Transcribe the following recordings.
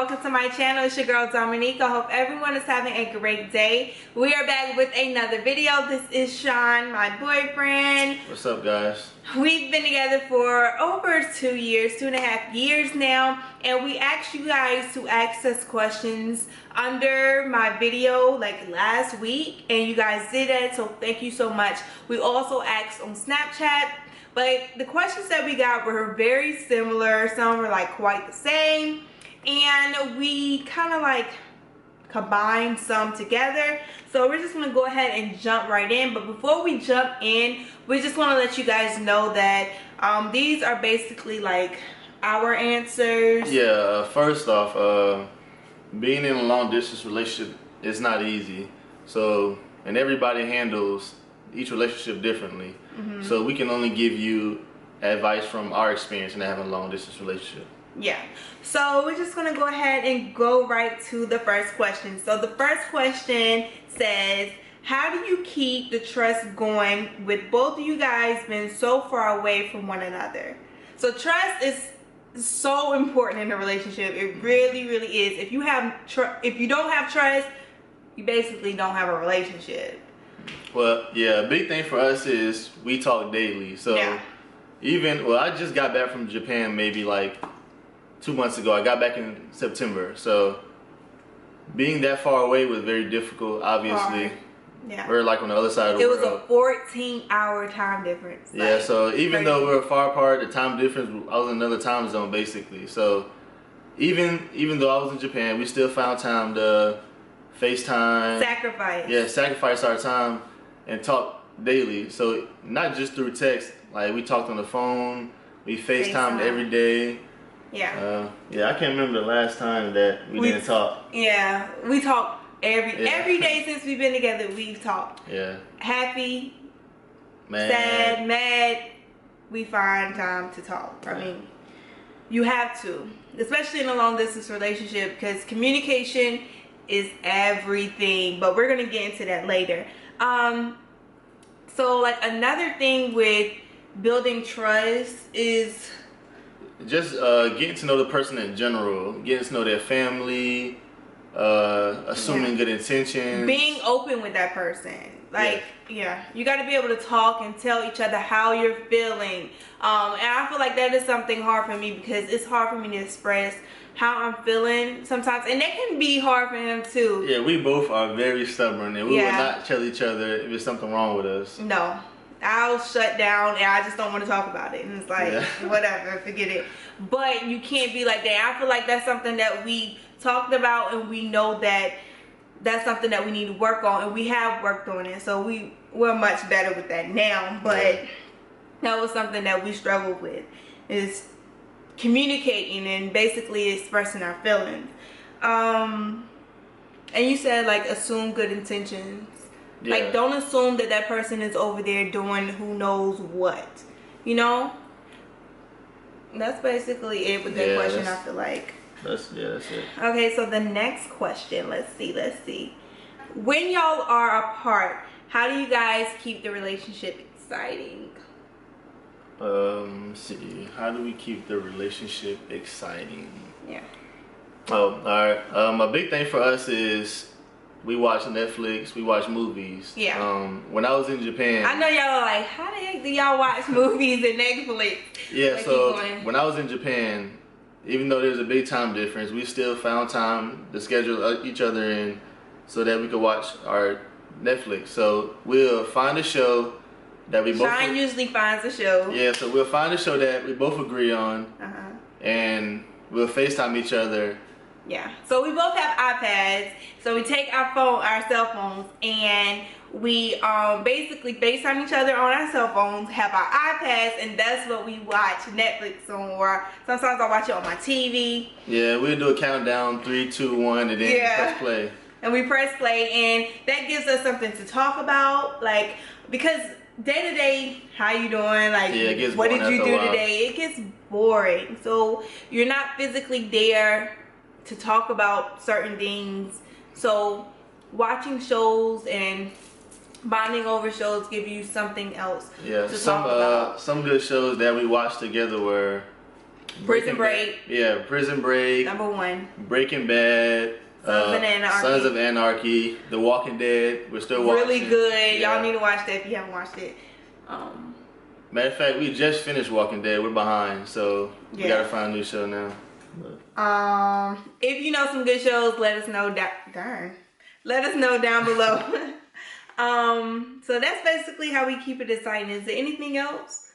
welcome to my channel. It's your girl Domonique. I hope everyone is having a great day. We are back with another video. This is Shawn, my boyfriend. What's up, guys? We've been together for over 2 years, 2.5 years now, and we asked you guys to ask us questions under my video like last week, and you guys did it, so thank you so much. We also asked on Snapchat, but the questions that we got were very similar. Some were like quite the same, and we kind of like combined some together. So we're just gonna go ahead and jump right in. But before we jump in, we just want to let you guys know that these are basically like our answers. Yeah, first off, being in a long distance relationship is not easy. So, and everybody handles each relationship differently. So we can only give you advice from our experience in having a long distance relationship. Yeah, so we're just gonna go ahead and go right to the first question. So the first question says, how do you keep the trust going with both of you guys being so far away from one another? So trust is so important in a relationship. It really, really is. If you don't have trust, you basically don't have a relationship. Well, yeah, a big thing for us is we talk daily. So yeah. I just got back from Japan maybe like 2 months ago. I got back in September. So being that far away was very difficult, obviously. Yeah. We're like on the other side of the world. It was a 14-hour time difference. Yeah, so even though we were far apart, the time difference, I was in another time zone basically. So even though I was in Japan, we still found time to FaceTime. Sacrifice. Yeah, sacrifice our time and talk daily. So not just through text, like we talked on the phone, we FaceTimed every day. Yeah. Yeah, I can't remember the last time that we didn't talk. Yeah, we talk every day since we've been together. We've talked. Yeah. Happy, sad, mad. We find time to talk. I mean, you have to, especially in a long distance relationship, because communication is everything. But we're gonna get into that later. So like another thing with building trust is just getting to know the person in general, getting to know their family, assuming good intentions, being open with that person. Like, you got to be able to talk and tell each other how you're feeling. And I feel like that is something hard for me, because it's hard for me to express how I'm feeling sometimes, and that can be hard for him too. Yeah, we both are very stubborn, and we would not tell each other if there's something wrong with us. No, I'll shut down and I just don't want to talk about it, and it's like whatever, forget it. But you can't be like that. I feel like that's something that we talked about, and we know that that's something that we need to work on, and we have worked on it, so we're much better with that now. But that was something that we struggled with, is communicating and basically expressing our feelings. And you said like assume good intentions. Like don't assume that that person is over there doing who knows what, you know. That's basically it with that question. I feel like that's it. Okay, so the next question, let's see, when y'all are apart, how do you guys keep the relationship exciting? Let's see, how do we keep the relationship exciting? Oh, alright. A big thing for us is we watch Netflix, we watch movies. When I was in Japan, I know y'all are like, how the heck do y'all watch movies and Netflix? So when I was in Japan, even though there's a big time difference, we still found time to schedule each other in so that we could watch our Netflix. So we'll find a show that we both... Shawn usually finds a show. Yeah, so we'll find a show that we both agree on, and we'll FaceTime each other. Yeah, so we both have iPads, so we take our cell phones, and we basically FaceTime each other on our cell phones, have our iPads, and that's what we watch Netflix on, or sometimes I watch it on my TV. Yeah, we'll do a countdown, 3, 2, 1, and then press play. And we press play, and that gives us something to talk about, like, because day to day, how you doing, like what did you do today, it gets boring. So you're not physically there to talk about certain things, so watching shows and bonding over shows give you something else to talk about. Some good shows that we watched together were Prison Break. Yeah, Prison Break. Number 1. Breaking Bad. Sons of Anarchy. The Walking Dead. We're still watching. Really good. Y'all need to watch that if you haven't watched it. Matter of fact, we just finished Walking Dead. We're behind, so we gotta find a new show now. If you know some good shows, let us know let us know down below. So that's basically how we keep it exciting. Is there anything else?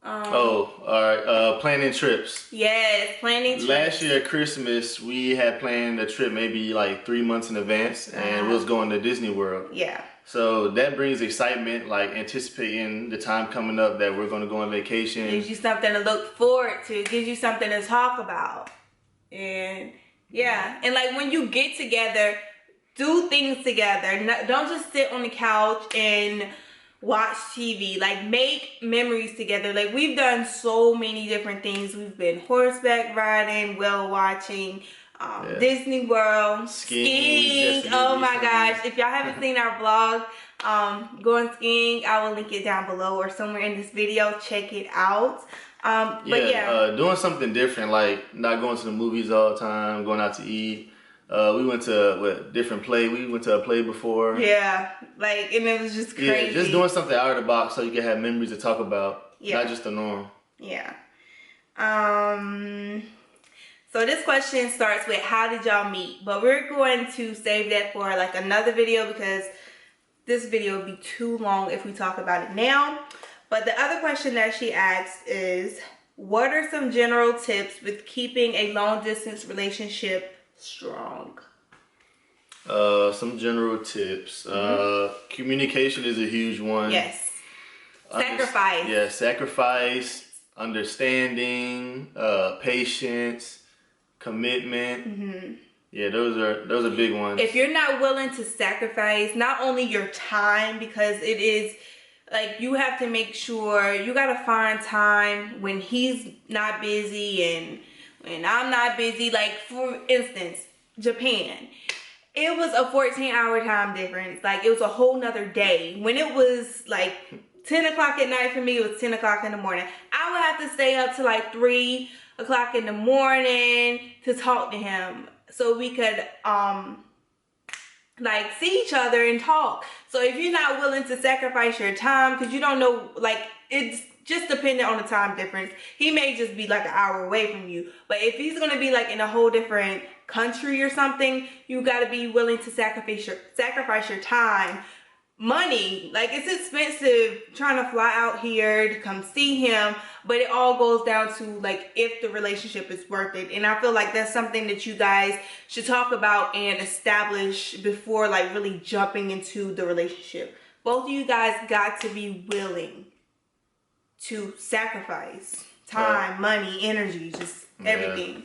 All right. Planning trips. Yes, planning trips. Last year at Christmas, we had planned a trip maybe like 3 months in advance, and we was going to Disney World. Yeah. So that brings excitement, like anticipating the time coming up that we're going to go on vacation. Gives you something to look forward to. Gives you something to talk about. And yeah, and like when you get together, do things together. Don't just sit on the couch and watch TV. Like, make memories together. Like, we've done so many different things. We've been horseback riding, whale watching, Disney World, skiing. Oh my gosh. If y'all haven't seen our vlog, going skiing, I will link it down below or somewhere in this video. Check it out. Doing something different, like not going to the movies all the time, going out to eat. We went to different play. We went to a play before. Yeah, like, and it was just crazy. Yeah, just doing something out of the box so you can have memories to talk about. Yeah. Not just the norm. Yeah. So this question starts with, how did y'all meet? But we're going to save that for like another video because this video would be too long if we talk about it now. But the other question that she asked is, what are some general tips with keeping a long distance relationship strong? Some general tips. Communication is a huge one. Yes. Sacrifice. Sacrifice, understanding, patience, commitment. Yeah, those are big ones. If you're not willing to sacrifice not only your time, because it is like, you have to make sure you gotta find time when he's not busy and when I'm not busy. Like, for instance, Japan, it was a 14-hour time difference. Like, it was a whole nother day. When it was like 10 o'clock at night for me, it was 10 o'clock in the morning. I would have to stay up to like 3 o'clock in the morning to talk to him so we could like see each other and talk. So if you're not willing to sacrifice your time, because you don't know, like, it's just dependent on the time difference. He may just be like an hour away from you, but if he's gonna be like in a whole different country or something, you gotta be willing to sacrifice your time, money. Like, it's expensive trying to fly out here to come see him, but it all goes down to like if the relationship is worth it. And I feel like that's something that you guys should talk about and establish before like really jumping into the relationship. Both of you guys got to be willing to sacrifice time, money, energy, just everything.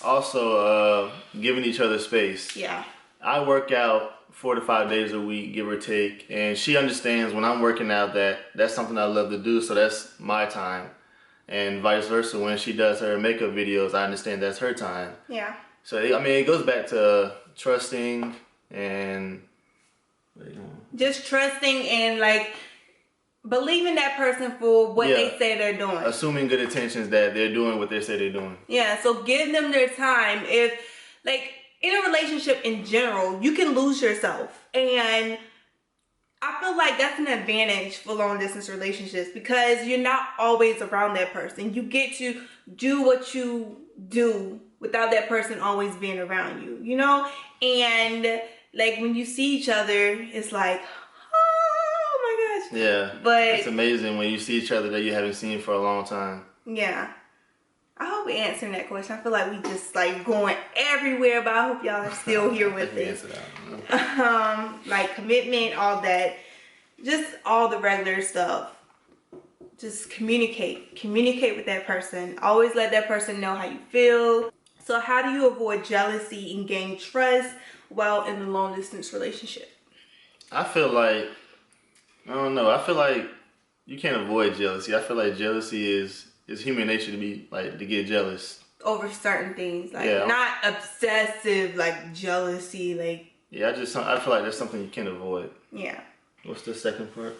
Also, giving each other space. Yeah. I work out 4 to 5 days a week, give or take, and she understands when I'm working out that that's something I love to do, so that's my time, and vice versa. When she does her makeup videos, I understand that's her time. Yeah. So I mean, it goes back to trusting and just trusting and like believing that person for what they say they're doing. Assuming good intentions that they're doing what they say they're doing. Yeah. So give them their time. If like, in a relationship in general, you can lose yourself. And I feel like that's an advantage for long distance relationships because you're not always around that person. You get to do what you do without that person always being around you, you know? And like when you see each other, it's like, oh my gosh. Yeah. But it's amazing when you see each other that you haven't seen for a long time. Yeah. I hope we answering that question. I feel like we just like going everywhere, but I hope y'all are still here with us. Like commitment, all that, just all the regular stuff. Just communicate with that person. Always let that person know how you feel. So how do you avoid jealousy and gain trust while in a long distance relationship? I feel like, I don't know. I feel like you can't avoid jealousy. I feel like jealousy is human nature to be like to get jealous over certain things, like not obsessive like jealousy, like I feel like that's something you can't avoid. Yeah. What's the second part?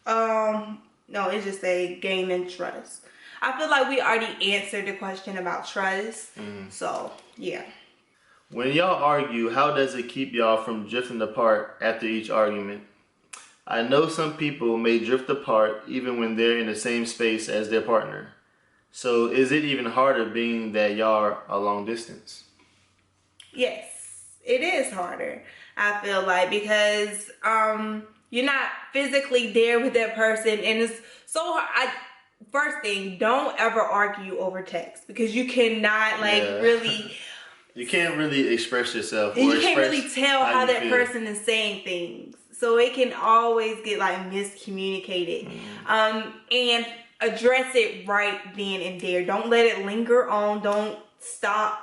No, it's just a gaining trust. I feel like we already answered the question about trust. So, yeah. When y'all argue, how does it keep y'all from drifting apart after each argument? I know some people may drift apart even when they're in the same space as their partner. So is it even harder being that y'all are long distance? Yes, it is harder, I feel like, because you're not physically there with that person, and it's so hard. First thing, don't ever argue over text, because you cannot really... You can't really express yourself. You can't really tell how that person is saying things. So it can always get like miscommunicated. And address it right then and there. Don't let it linger on. Don't stop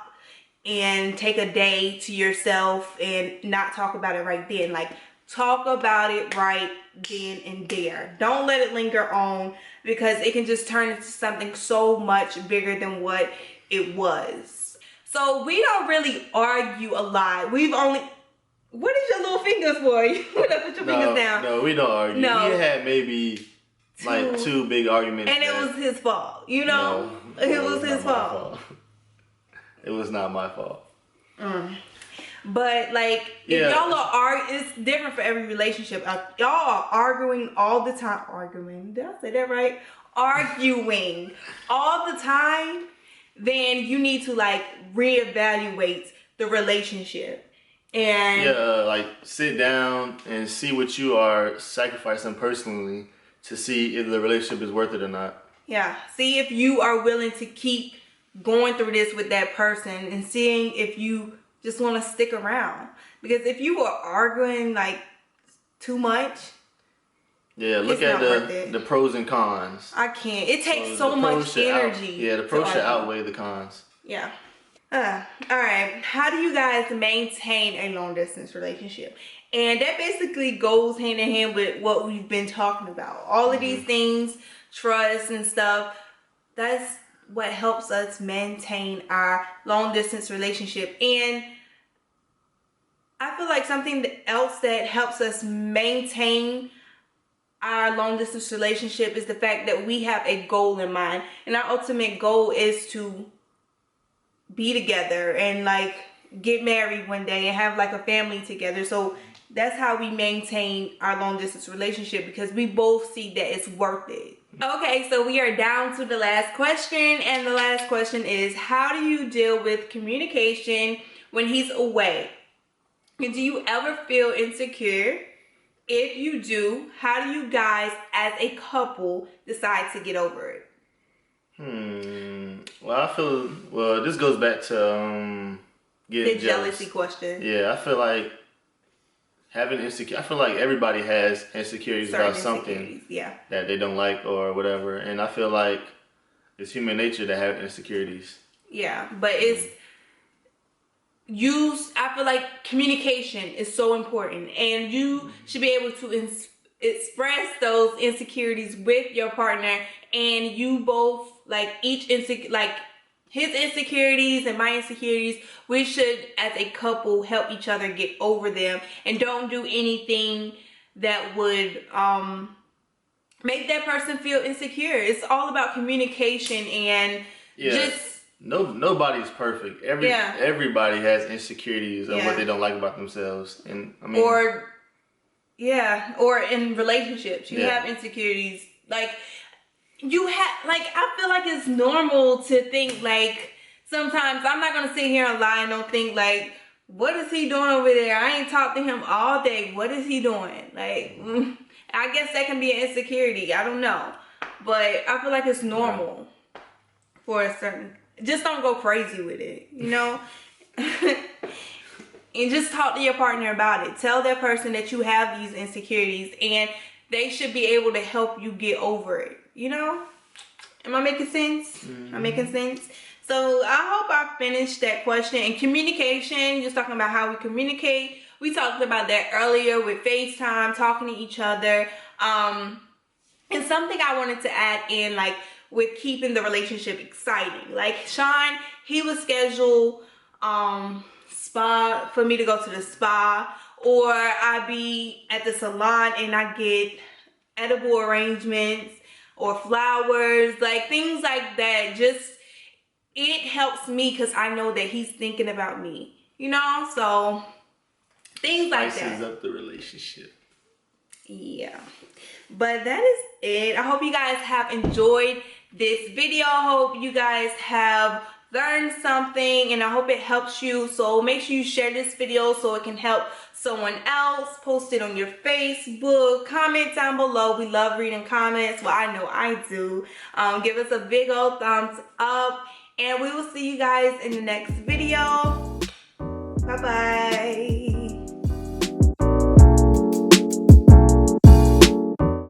and take a day to yourself and not talk about it right then. Like, talk about it right then and there. Don't let it linger on, because it can just turn into something so much bigger than what it was. So we don't really argue a lot. We've only... What is your little fingers for? You put your fingers down. No, we don't argue. No. We had maybe like 2 big arguments. And it was his fault. You know? No, it was his fault. It was not my fault. But like, if y'all are it's different for every relationship. Y'all are arguing all the time. Arguing. Did I say that right? Arguing all the time. Then you need to like reevaluate the relationship. And like sit down and see what you are sacrificing personally to see if the relationship is worth it or not. Yeah, see if you are willing to keep going through this with that person, and seeing if you just want to stick around. Because if you are arguing like too much, look at the pros and cons. I can't. It takes so much energy. The pros should outweigh the cons. Yeah. All right. How do you guys maintain a long distance relationship? And that basically goes hand in hand with what we've been talking about. All of these things, trust and stuff. That's what helps us maintain our long distance relationship. And I feel like something else that helps us maintain our long distance relationship is the fact that we have a goal in mind, and our ultimate goal is to be together and like get married one day and have like a family together. So that's how we maintain our long distance relationship, because we both see that it's worth it. Okay, so we are down to the last question, and the last question is, how do you deal with communication when he's away? And do you ever feel insecure? If you do, how do you guys as a couple decide to get over it? Well, this goes back to getting the jealousy question. Yeah, I feel like having I feel like everybody has insecurities about something that they don't like or whatever, and I feel like it's human nature to have insecurities. Yeah, but I feel like communication is so important, and you should be able to express those insecurities with your partner, and you both like his insecurities and my insecurities. We should, as a couple, help each other get over them, and don't do anything that would make that person feel insecure. It's all about communication and just. Nobody's perfect. Everybody has insecurities of what they don't like about themselves, and I mean, or in relationships, you have insecurities. Like I feel like it's normal to think like, sometimes I'm not gonna sit here and lie and don't think like, what is he doing over there? I ain't talked to him all day. What is he doing? Like, I guess that can be an insecurity. I don't know, but I feel like it's normal for a certain. Just don't go crazy with it, you know? And just talk to your partner about it. Tell that person that you have these insecurities, and they should be able to help you get over it, you know? Am I making sense? Am I making sense? So I hope I finished that question. And communication, just talking about how we communicate. We talked about that earlier with FaceTime, talking to each other. And something I wanted to add in, like, with keeping the relationship exciting. Like Shawn, he would schedule spa for me to go to the spa, or I'd be at the salon and I get edible arrangements. or flowers, like things like that. Just, it helps me because I know that he's thinking about me, you know? So things like that. Spices up the relationship. Yeah, but that is it. I hope you guys have enjoyed this video. I hope you guys have learned something, and I hope it helps you. So make sure you share this video so it can help someone else. Post it on your Facebook, comment down below. We love reading comments. Well, I know I do. Give us a big old thumbs up, and we will see you guys in the next video. Bye bye.